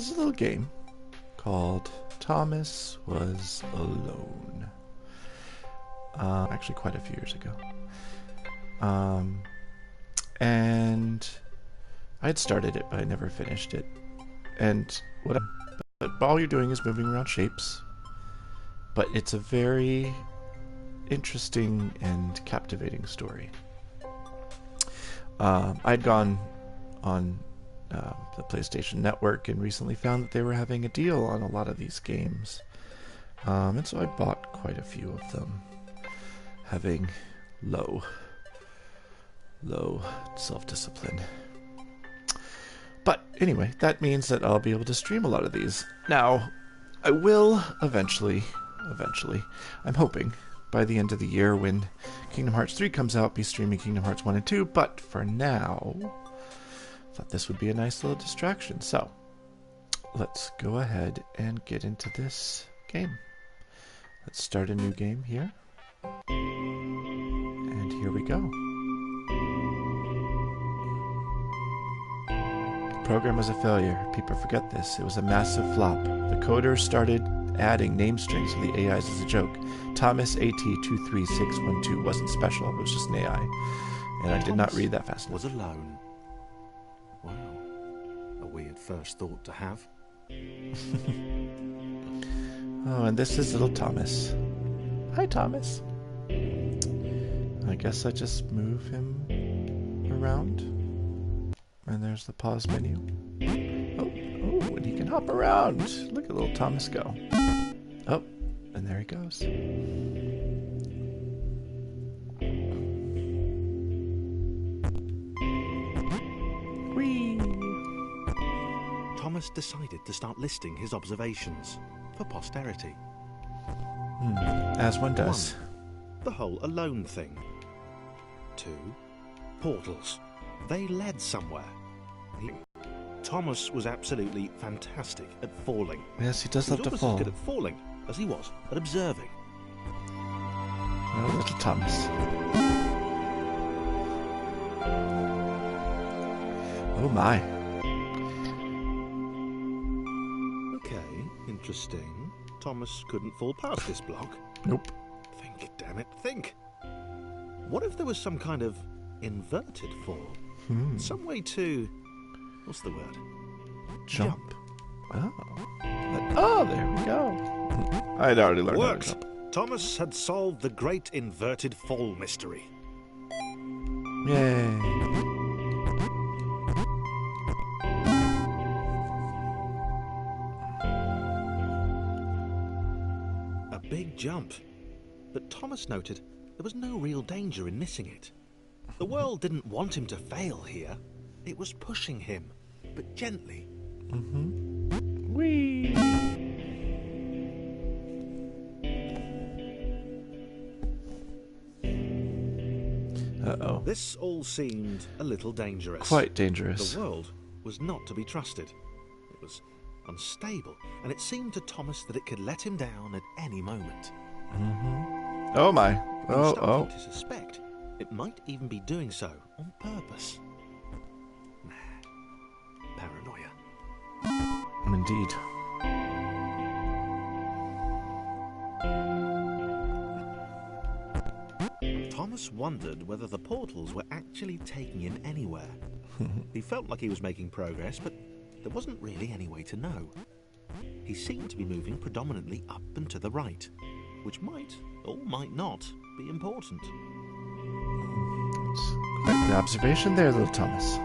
This is a little game called Thomas Was Alone. Actually, quite a few years ago. And I had started it, but I never finished it. But all you're doing is moving around shapes. But it's a very interesting and captivating story. I'd gone on the PlayStation Network and recently found that they were having a deal on a lot of these games. And so I bought quite a few of them, having low self-discipline. But anyway, that means that I'll be able to stream a lot of these. Now, I will eventually, I'm hoping, by the end of the year when Kingdom Hearts 3 comes out, be streaming Kingdom Hearts 1 and 2, but for now, I thought this would be a nice little distraction. So, let's go ahead and get into this game. Let's start a new game here. And here we go. The program was a failure. People forget this. It was a massive flop. The coders started adding name strings to the AIs as a joke. Thomas AT23612 wasn't special. It was just an AI. And I did not read that fast enough. Was alone. Wow. A weird first thought to have. Oh, and this is little Thomas. Hi, Thomas. I guess I just move him around. And there's the pause menu. Oh, and he can hop around. Look at little Thomas go. Oh, and there he goes. Whee! Thomas decided to start listing his observations for posterity. As one does. 1. The whole alone thing. 2. Portals. They led somewhere. Thomas was absolutely fantastic at falling. Yes, he does He love was to almost fall. as good at falling as he was at observing. Oh, little Thomas. Oh my. Okay, interesting. Thomas couldn't fall past this block. Nope. Think, damn it, think. What if there was some kind of inverted fall? Some way to... what's the word? Jump. Oh. Oh, there we go. I'd already learned how to Worked. jump. Thomas had solved the great inverted fall mystery. Yay. A big jump. But Thomas noted there was no real danger in missing it. The world didn't want him to fail here. It was pushing him, but gently. Whee! Uh-oh. This all seemed a little dangerous. Quite dangerous. The world was not to be trusted. It was unstable, and it seemed to Thomas that it could let him down at any moment. Oh my. He Oh, started oh. to suspect it might even be doing so on purpose. Paranoia. Indeed. Thomas wondered whether the portals were actually taking him anywhere. He felt like he was making progress, but there wasn't really any way to know. He seemed to be moving predominantly up and to the right, which might, or might not, be important. It's quite the observation there, little Thomas.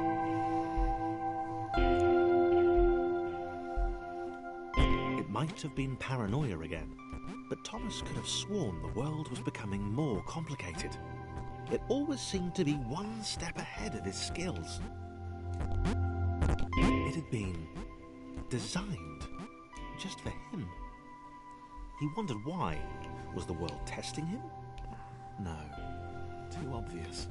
It might have been paranoia again, but Thomas could have sworn the world was becoming more complicated. It always seemed to be one step ahead of his skills. It had been designed just for him. He wondered why. Was the world testing him? No. Too obvious.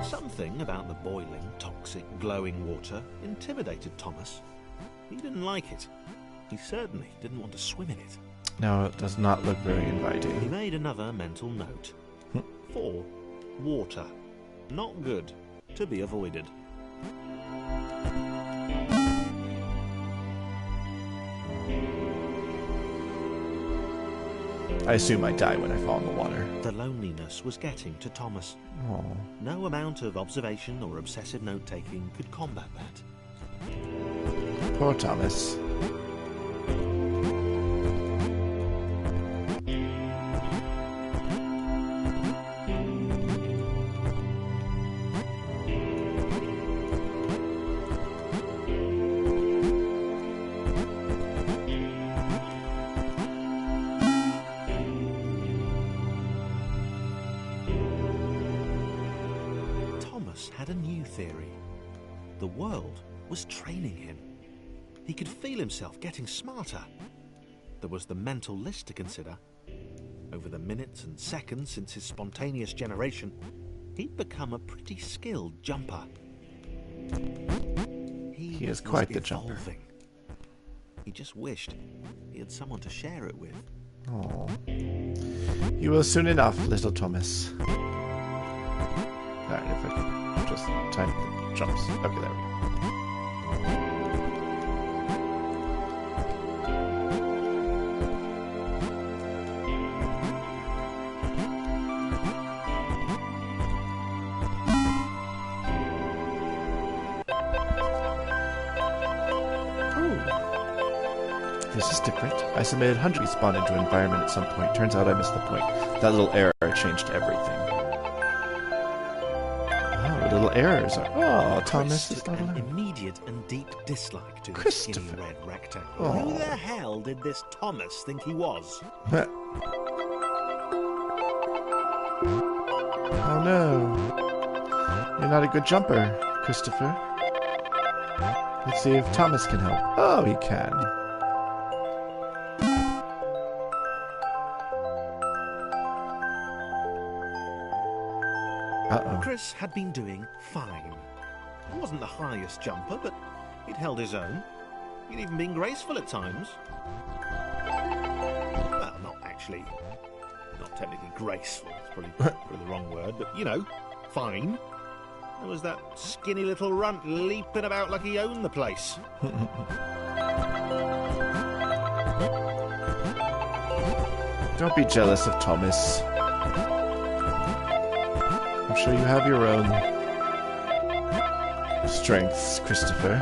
Something about the boiling, toxic, glowing water intimidated Thomas. He didn't like it. He certainly didn't want to swim in it. No, it does not look very He inviting. made another mental note. 4. Water. Not good. To be avoided. I assume I die when I fall in the water. The loneliness was getting to Thomas. Oh. No amount of observation or obsessive note-taking could combat that. Poor Thomas. Thomas had a new theory. The world was training him. He could feel himself getting smarter. There was the mental list to consider. Over the minutes and seconds since his spontaneous generation, he'd become a pretty skilled jumper. He is quite the jumper. evolving. He just wished he had someone to share it with. Oh. You will soon enough, little Thomas. Alright, if I can just time the jumps. Okay, there we go. This is different. I submitted 100 spawned into an environment at some point. Turns out I missed the point. That little error changed everything. Oh, little errors are... Oh, Thomas Chris is took not an alone. immediate and deep dislike to the Christopher. skinny red rectangle. Oh. Who the hell did this Thomas think he was? Oh no. You're not a good jumper, Christopher. Let's see if Thomas can help. Oh, he can. Uh-oh. Chris had been doing fine. He wasn't the highest jumper, but he'd held his own. He'd even been graceful at times. Well, not technically graceful. It's probably the wrong word, but you know, fine. There was that skinny little runt leaping about like he owned the place. Don't be jealous of Thomas. I'm sure you have your own strengths, Christopher.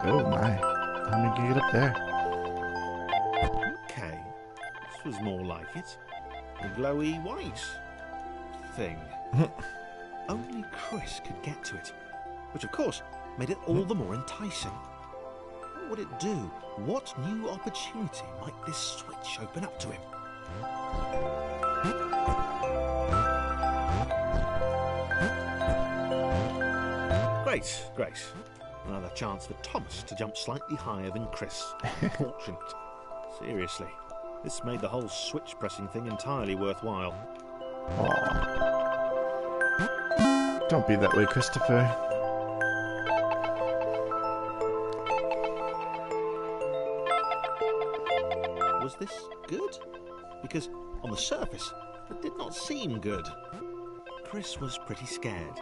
Oh my. How am I gonna get up there? Okay, this was more like it. The glowy white thing. Only Chris could get to it, which of course made it all the more enticing. What would it do? What new opportunity might this switch open up to him? Great. Another chance for Thomas to jump slightly higher than Chris. Fortunate. Seriously, this made the whole switch pressing thing entirely worthwhile. Aw. Don't be that way, Christopher. Was this good? Because on the surface, it did not seem good. Chris was pretty scared.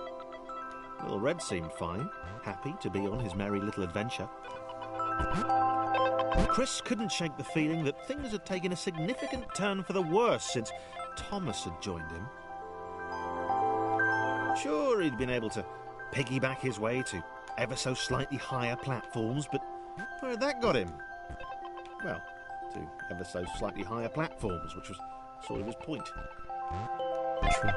Little Red seemed fine, happy to be on his merry little adventure. Chris couldn't shake the feeling that things had taken a significant turn for the worse since Thomas had joined him. Sure, he'd been able to piggyback his way to ever so slightly higher platforms, but where had that got him? Well, to ever so slightly higher platforms, which was sort of his point. True.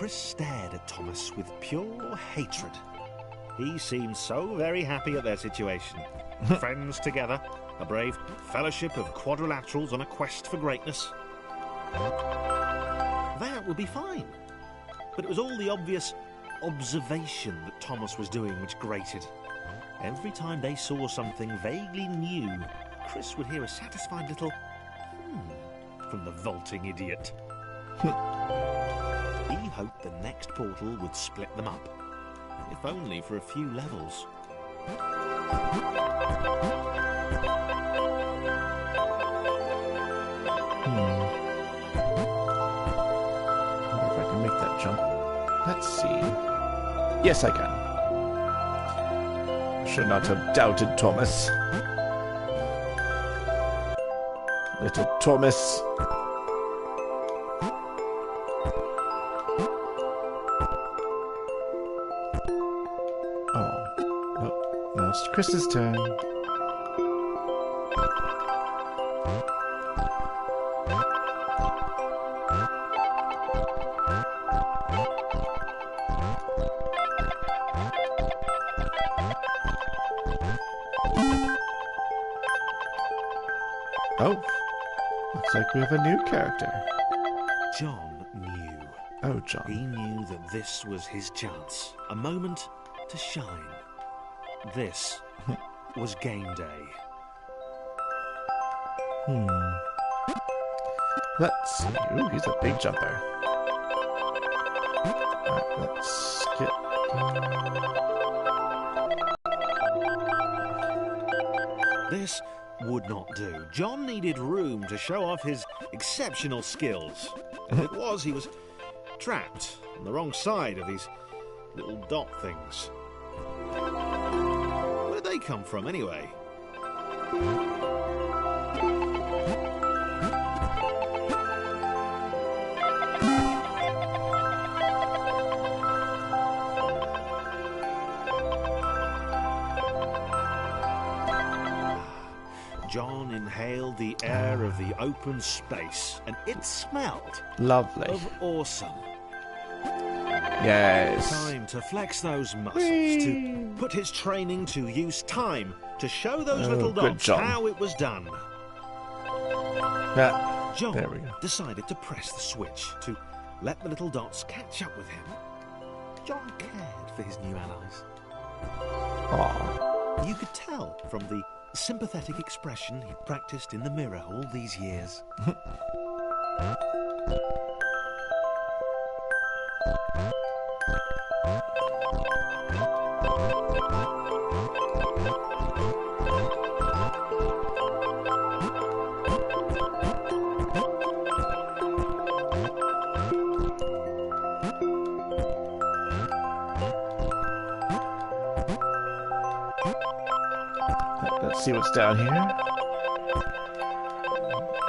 Chris stared at Thomas with pure hatred. He seemed so very happy at their situation. Friends together, a brave fellowship of quadrilaterals on a quest for greatness. That would be fine. But it was all the obvious observation that Thomas was doing which grated. Every time they saw something vaguely new, Chris would hear a satisfied little from the vaulting idiot. He hoped the next portal would split them up, if only for a few levels. Wonder if I can make that jump. Let's see. Yes, I can. Should not have doubted Thomas. Little Thomas. Oh. No, now it's Chris's turn. Oh, looks like we have a new character. John knew. Oh, John. He knew that this was his chance. A moment to shine. This was game day. Let's see. Ooh, he's a big jumper. Alright, let's get... This would not do. John needed room to show off his exceptional skills. As it was, he was trapped on the wrong side of these little dot things. Where did they come from, anyway? John inhaled the air of the open space, and it smelled Lovely. of awesome. Yes. Time to flex those muscles, to put his training to use. Time to show those little good dots John. how it was done. Yeah. John There we go. decided to press the switch to let the little dots catch up with him. John cared for his new allies. Aw. You could tell from the sympathetic expression he'd practiced in the mirror all these years. Let's see what's down here.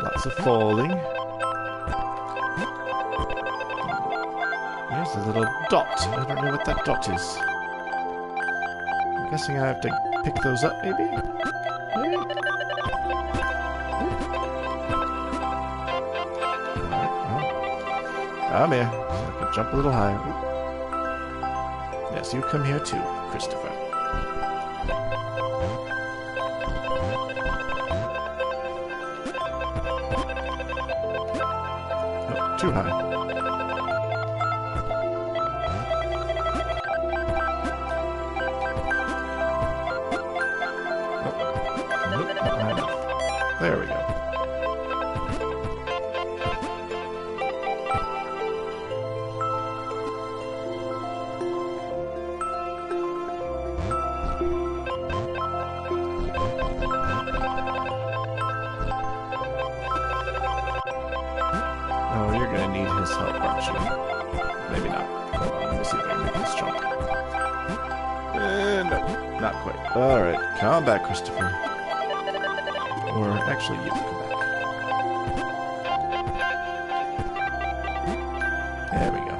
Lots of falling. There's a little dot. I don't know what that dot is. I'm guessing I have to pick those up, maybe? Maybe? Come here. So I can jump a little higher. Yes, you come here too, Christopher. Oh, too high. Nope, not high enough. There we go. Oh, you're gonna need his help, aren't you? Maybe not. Hold on, let me see if I can make this jump. No, not quite. Alright, come back, Christopher. Or, actually, you can come back. There we go.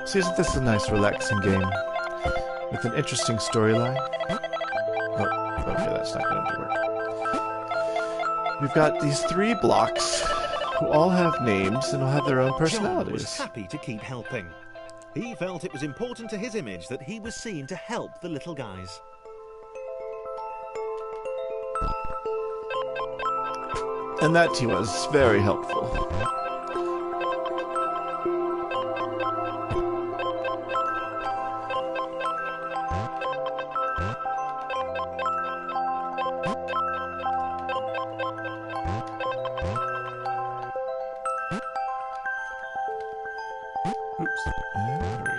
See, isn't this a nice, relaxing game? with an interesting storyline. Oh, okay, that's not going to work. We've got these 3 blocks who all have names and will have their own John personalities. was happy to keep helping. He felt it was important to his image that he was seen to help the little guys. And that he was very helpful. Oops. There we go.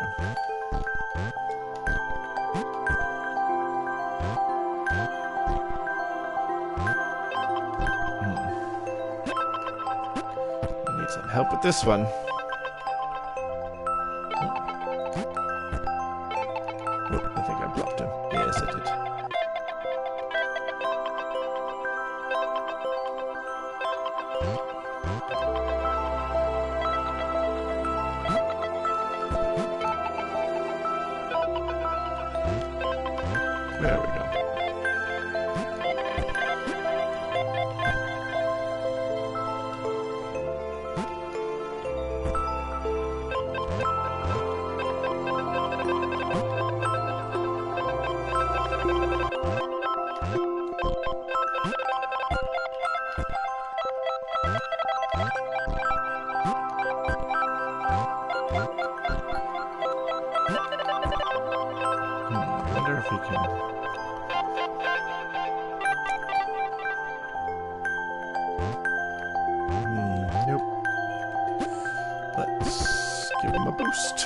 I need some help with this one. Oh, I think I blocked him. Yes, I did. There we go. I wonder if we can... Nope. Let's give him a boost.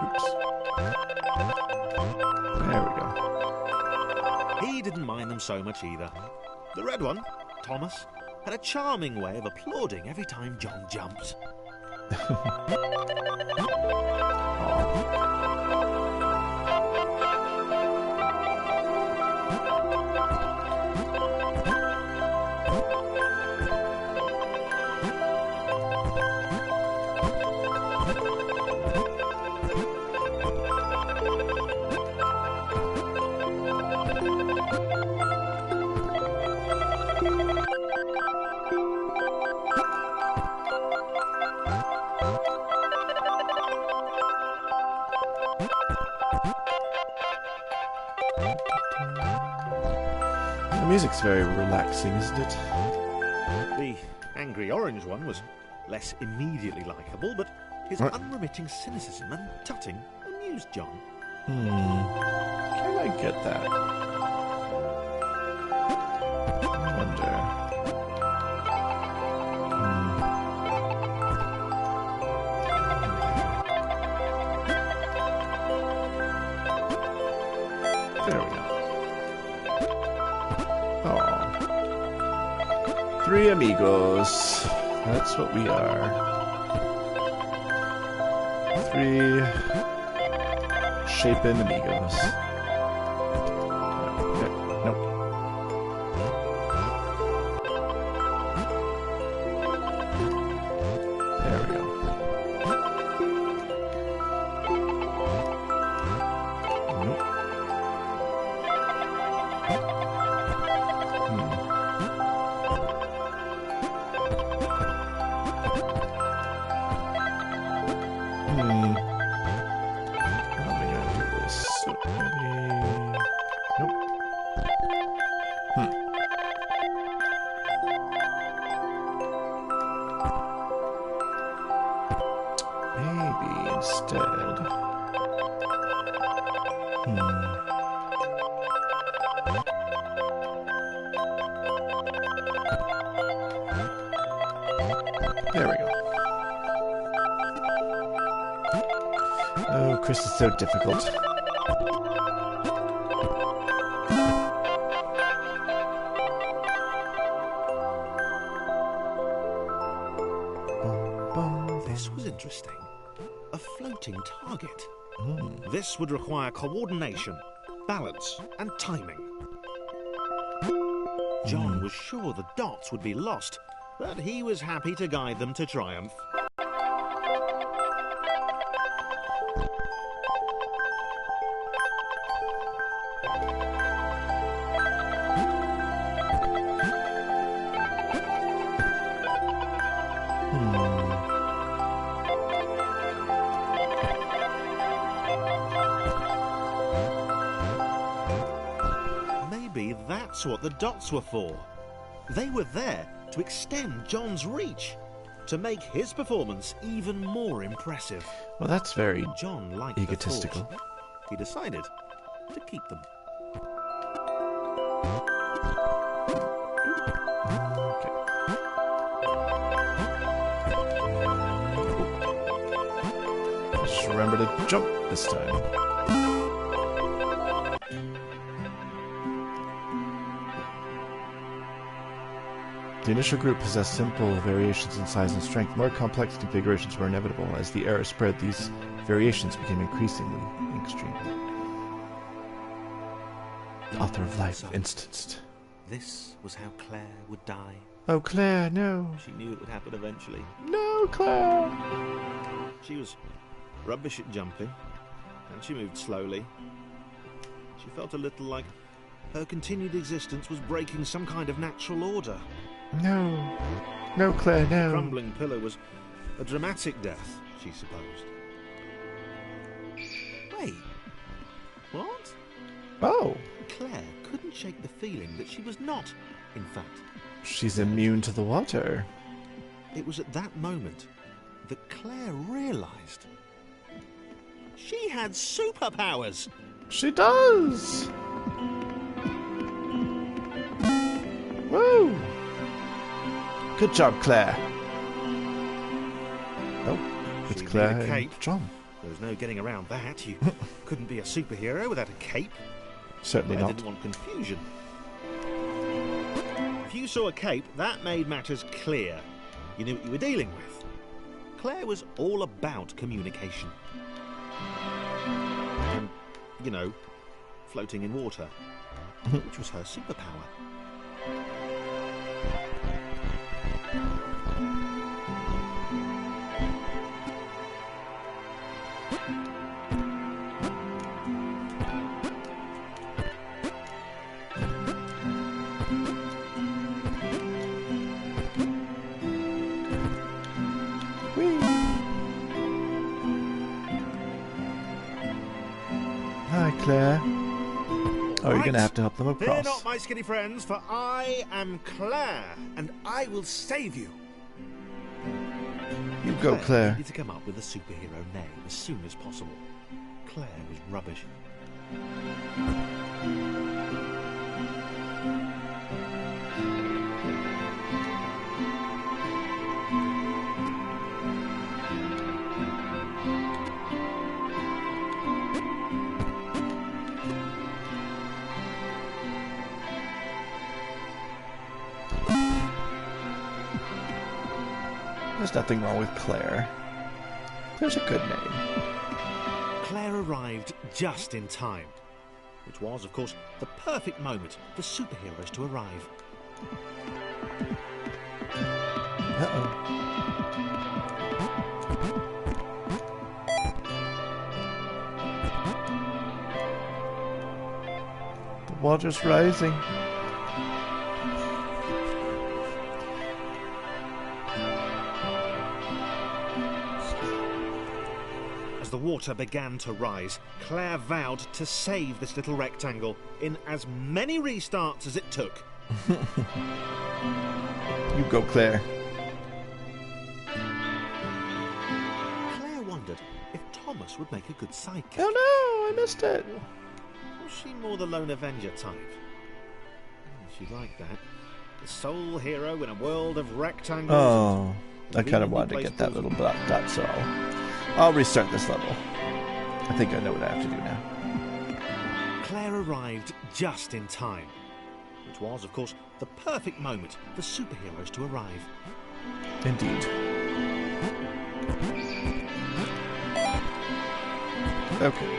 Oops. There we go. He didn't mind them so much either. The red one, Thomas, had a charming way of applauding every time John jumped. The music's very relaxing, isn't it? The angry orange one was less immediately likeable, but his What? unremitting cynicism and tutting amused John. Can I get that? I wonder. There we go. Oh. 3 amigos. That's what we are. 3 shapen amigos. Okay, nope. There we go. Nope. How am I gonna do this? So maybe... Nope. Maybe instead... There we go. Oh, Chris is so difficult. This was interesting. A floating target. This would require coordination, balance, and timing. John was sure the dots would be lost, but he was happy to guide them to triumph. Maybe that's what the dots were for. They were there to extend John's reach, to make his performance even more impressive. Well, that's very John liked egotistical. the thought. He decided to keep them. Just remember to jump this time. The initial group possessed simple variations in size and strength. More complex configurations were inevitable. As the era spread, these variations became increasingly extreme. The author of life instanced. This was how Claire would die. Oh, Claire, no. She knew it would happen eventually. No, Claire. She was rubbish at jumping, and she moved slowly. She felt a little like her continued existence was breaking some kind of natural order. No. No, Claire, The no. crumbling pillar was a dramatic death, she supposed. Wait. What? Oh. Claire couldn't shake the feeling that she was not, in fact. She's immune to the water. It was at that moment that Claire realised she had superpowers. She does. Woo. Good job, Claire. Oh, it's She Claire made a and cape. John. There was no getting around that. You couldn't be a superhero without a cape. Certainly Claire not. didn't want confusion. If you saw a cape, that made matters clear. You knew what you were dealing with. Claire was all about communication. And, you know, floating in water, which was her superpower. Whee. Hi, Claire. Oh, you're gonna have to help them Fear across. not, my skinny friends, for I am Claire, and I will save you. You go, Claire. needed to come up with a superhero name as soon as possible. Claire was rubbish. There's nothing wrong with Claire. Claire's a good name. Claire arrived just in time, which was, of course, the perfect moment for superheroes to arrive. Uh-oh. The water's rising. As the water began to rise, Claire vowed to save this little rectangle in as many restarts as it took. You go, Claire. Claire wondered if Thomas would make a good sidekick. Oh no, I missed it. Was she more the lone Avenger type? She liked that. The sole hero in a world of rectangles. Oh, I kind of Conveniently wanted to placed get that balls. little dot, so I'll restart this level. I think I know what I have to do now. Claire arrived just in time, which was, of course, the perfect moment for superheroes to arrive. Indeed. Okay.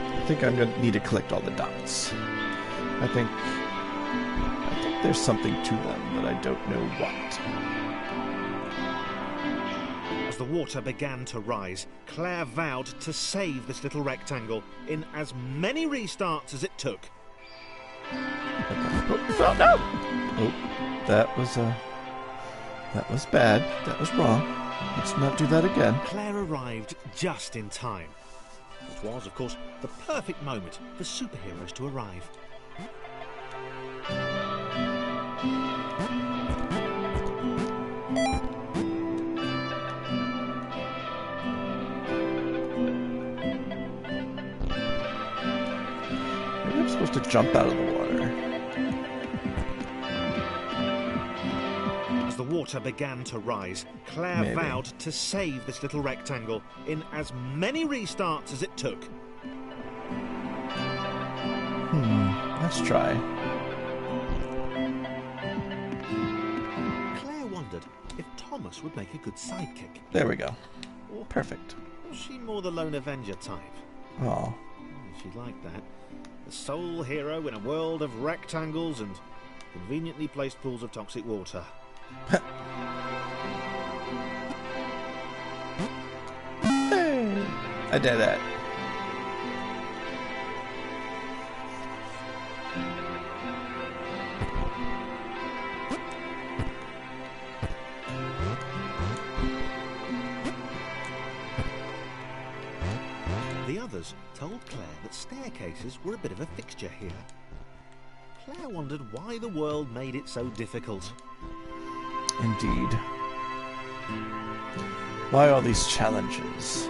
I think I'm going to need to collect all the dots. I think there's something to them, but I don't know what. As the water began to rise, Claire vowed to save this little rectangle in as many restarts as it took. Okay. Oh, no! Oh, that was bad. That was wrong. Let's not do that again. Claire arrived just in time. It was, of course, the perfect moment for superheroes to arrive. Maybe I'm supposed to jump out of the water. As the water began to rise, Claire Maybe. vowed to save this little rectangle in as many restarts as it took. Let's try. Claire wondered if Thomas would make a good sidekick. There we go. Or Perfect. was she more the lone Avenger type? Oh. She'd like that. The sole hero in a world of rectangles and conveniently placed pools of toxic water. Hey! I did that. The others told Claire that staircases were a bit of a fixture here. Claire wondered why the world made it so difficult. Indeed. Why all these challenges?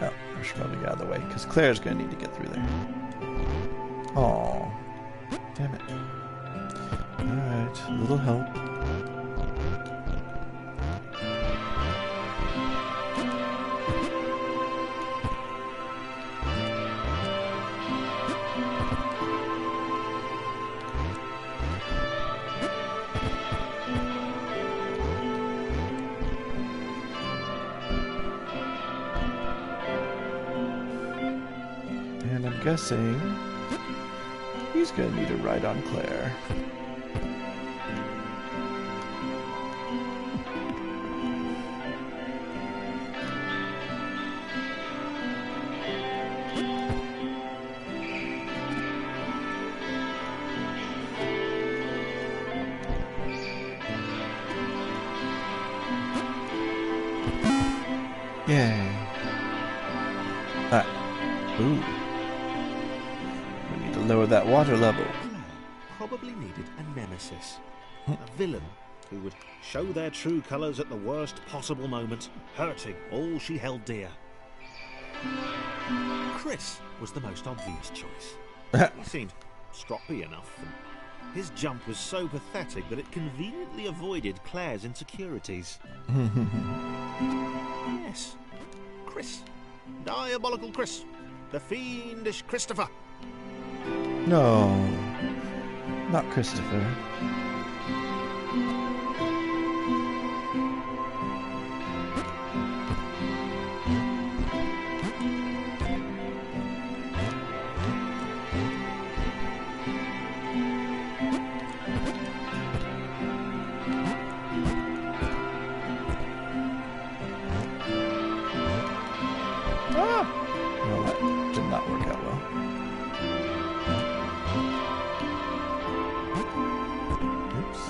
Oh, I should probably get out of the way, because Claire's going to need to get through there. Oh, damn it. Alright, a little help. And I'm guessing he's going to need a ride on Claire. Yay. Ah. Ooh. We need to lower that water level. Claire probably needed a nemesis. A villain who would show their true colours at the worst possible moment, hurting all she held dear. Chris was the most obvious choice. He seemed stroppy enough, and his jump was so pathetic that it conveniently avoided Claire's insecurities. Yes, Chris. Diabolical Chris. The fiendish Christopher. No. Not Christopher. Well, that did not work out well. Oops.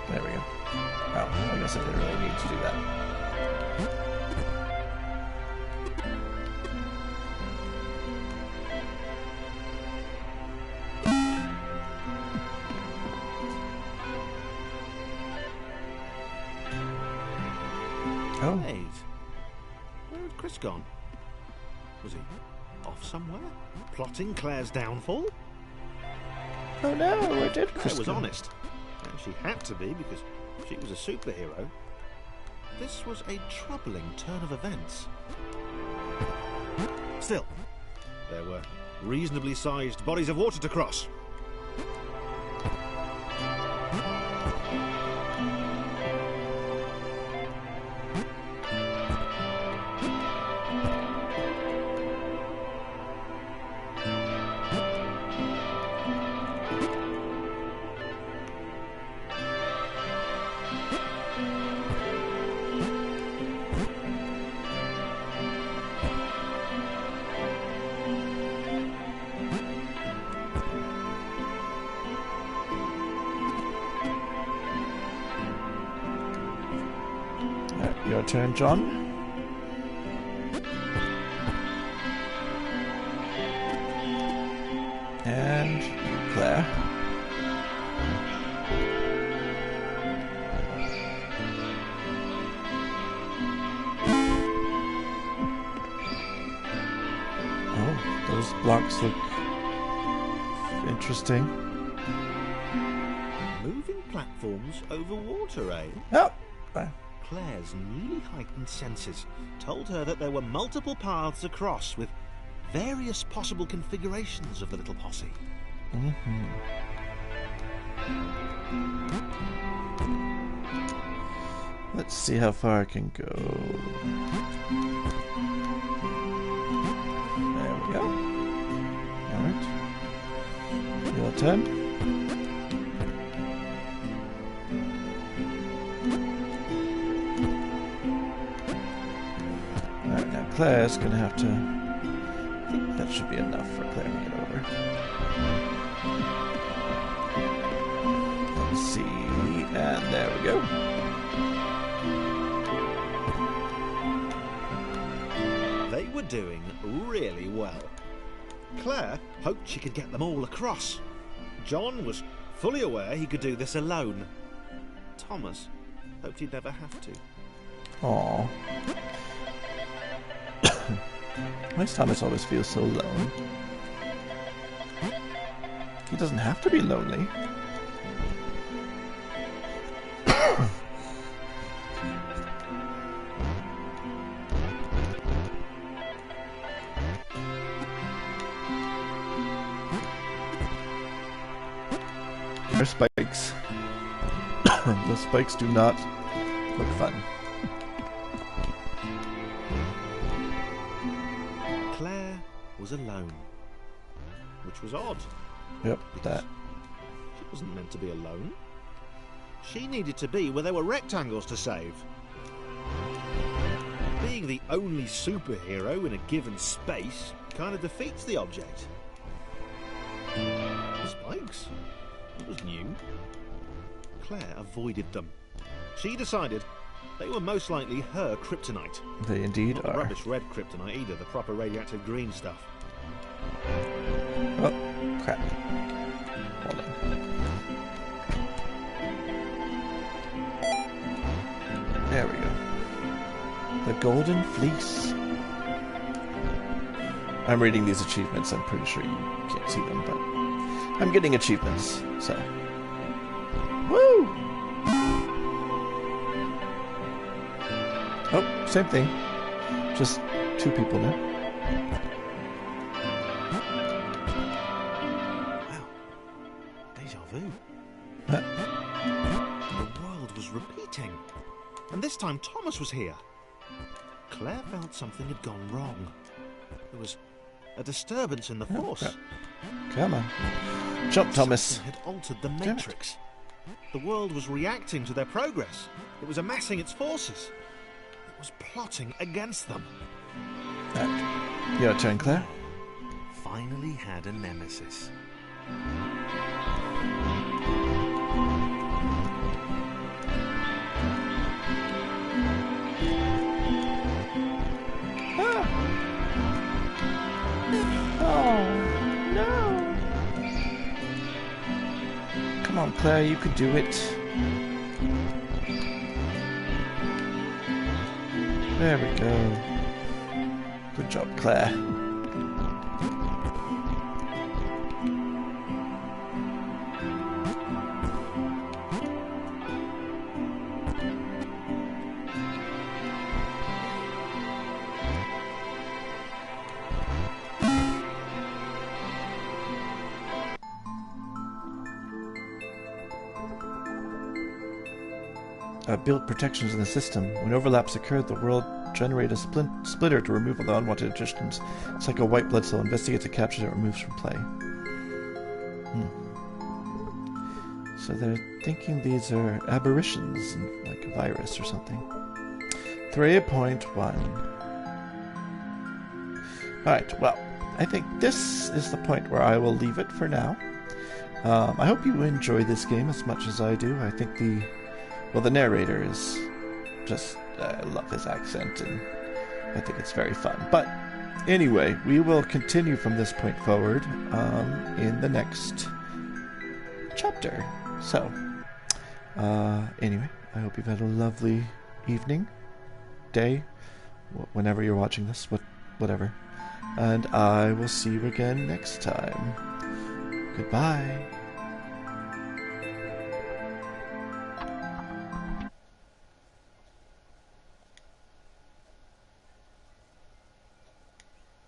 There we go. Oh, I guess I didn't really need to do that. Oh. Wait, where had Chris gone? Was he off somewhere? Plotting Claire's downfall? Oh no, where did Claire Chris was go? honest. And she had to be because she was a superhero. This was a troubling turn of events. Still, there were reasonably sized bodies of water to cross. turn, John. And Claire. Oh, those blocks look interesting. Moving platforms over water, eh? Oh, Claire's newly heightened senses told her that there were multiple paths across with various possible configurations of the little posse. Let's see how far I can go. There we go. Alright. Your turn. Alright, now Claire's gonna have to... I think that should be enough for Claire to get over. Let's see. And there we go. They were doing really well. Claire hoped she could get them all across. John was fully aware he could do this alone. Thomas hoped he'd never have to. Aww. Why does Thomas always feel so alone? He doesn't have to be lonely. Their spikes. The spikes do not look fun. Claire was alone, which was odd. Yep, that. She wasn't meant to be alone. She needed to be where there were rectangles to save. Being the only superhero in a given space kind of defeats the object. Spikes? It was new. Claire avoided them. She decided they were most likely her kryptonite. They indeed Not the are. rubbish red kryptonite either, the proper radioactive green stuff. Oh, crap. Hold on. There we go. The Golden Fleece. I'm reading these achievements. I'm pretty sure you can't see them, but I'm getting achievements, so. Woo! Oh, same thing. Just 2 people now. Wow. Deja vu. Huh. The world was repeating. And this time Thomas was here. Claire felt something had gone wrong. There was a disturbance in the force. crap. Come on. Jump, Thomas. Something had altered the Damn it. matrix. The world was reacting to their progress. It was amassing its forces. It was plotting against them. Right. Your turn, Claire. Finally had a nemesis. Oh, no. Come on, Claire, you can do it. There we go. Good job, Claire. Build protections in the system. When overlaps occur, the world generate a splitter to remove all the unwanted additions. It's like a white blood cell. Investigates it, captures it, removes from play. So they're thinking these are aberrations, like a virus or something. 3.1. Alright, well, I think this is the point where I will leave it for now. I hope you enjoy this game as much as I do. I think the narrator is just I love his accent, and I think it's very fun. But anyway, we will continue from this point forward in the next chapter. So, anyway, I hope you've had a lovely evening, day, whenever you're watching this, whatever. And I will see you again next time. Goodbye.